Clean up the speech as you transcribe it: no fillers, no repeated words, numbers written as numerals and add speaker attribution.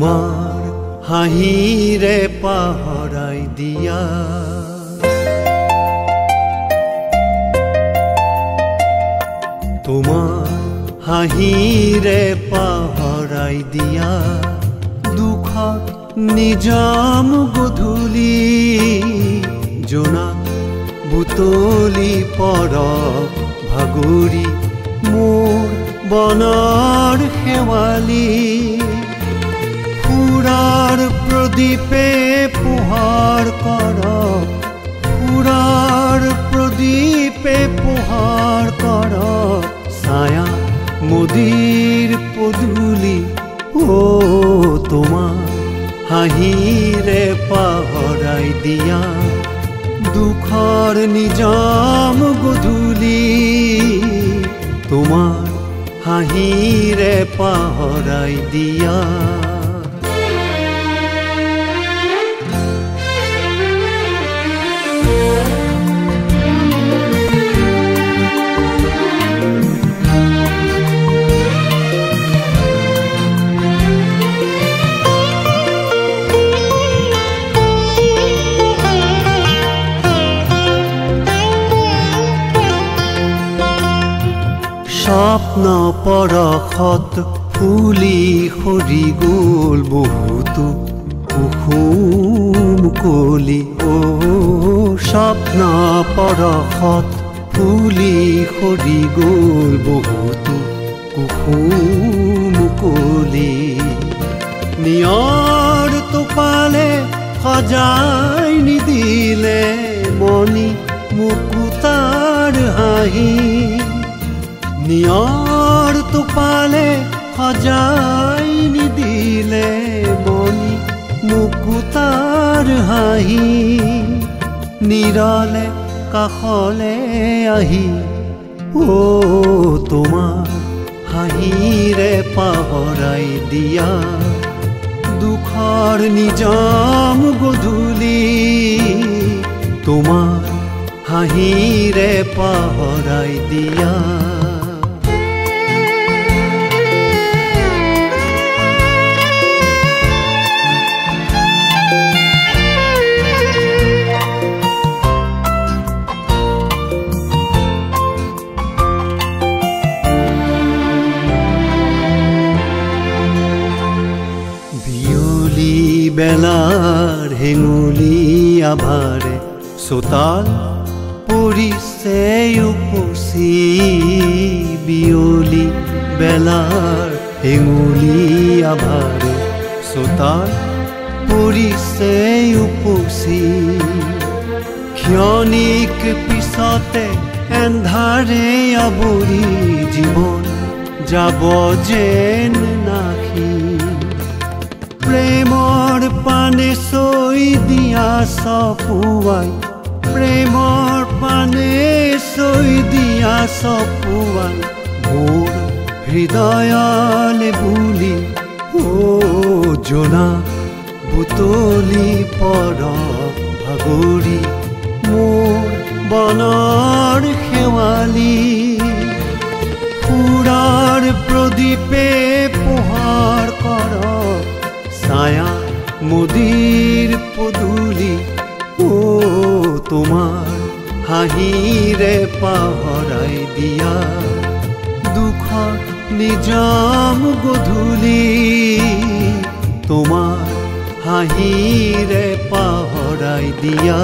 Speaker 1: তোমাৰ হাঁহিৰে পাহৰাই দিয়া তোমাৰ হাঁহিৰে পাহৰাই দিয়া দুখত নিজাম গধূলি জোনাক বুটলি পৰক ভাগৰি মোৰ বনৰ শেৱালি ফুৰাৰ প্ৰদীপে পোহৰ কৰক ফুৰাৰ প্ৰদীপে পোহৰ কৰক ছায়া মোদীৰ পদূলি তোমাৰ হাঁহিৰে পাহৰাই দিয়া দুখৰ নিজাম গধূলি তোমাৰ হাঁহিৰে পাহৰাই দিয়া স্বপ্ন পৰশত ফুলি সৰি গ'ল বহুতো কুসুম কলি স্বপ্ন পৰশত ফুলি সৰি গ'ল বহুতো কুসুম কলি নিয়ৰ টোপালে সজাই নিদিলে মণি মুকুতাৰ হাঁহি নিয়ৰ টোপালে সজাই নিদিলে মণি মুকুতাৰ হাঁহি নিৰলে কাষলে আহি তোমাৰ হাঁহিৰে পাহৰাই দিয়া দুখৰ নিজাম গধূলি তোমাৰ হাঁহিৰে পাহৰাই দিয়া বেলাৰ হেঙুলি আভাৰে চোতাল পৰিছে উপচি বিয়লি বেলাৰ হেঙুলি আভাৰে চোতাল পৰিছে উপচি ক্ষণিক পিছতে এন্ধাৰে আৱৰি জীৱন যাব যেন নাহি প্ৰেমৰ পানে চৈ দিয়া চপুৱাই প্ৰেমৰ পানে চৈ দিয়া চপুৱাই মোৰ হৃদয়লে বুলি জোনাক বুটলি পৰক ভাগৰি মোৰ বনৰ শেৱালি ফুৰাৰ প্ৰদীপে পোহৰ কৰক ছায়া মোদীৰ পদূলি তোমাৰ হাঁহিৰে পাহৰাই দিয়া দুখৰ নিজাম গধূলি তোমাৰ হাঁহিৰে পাহৰাই দিয়া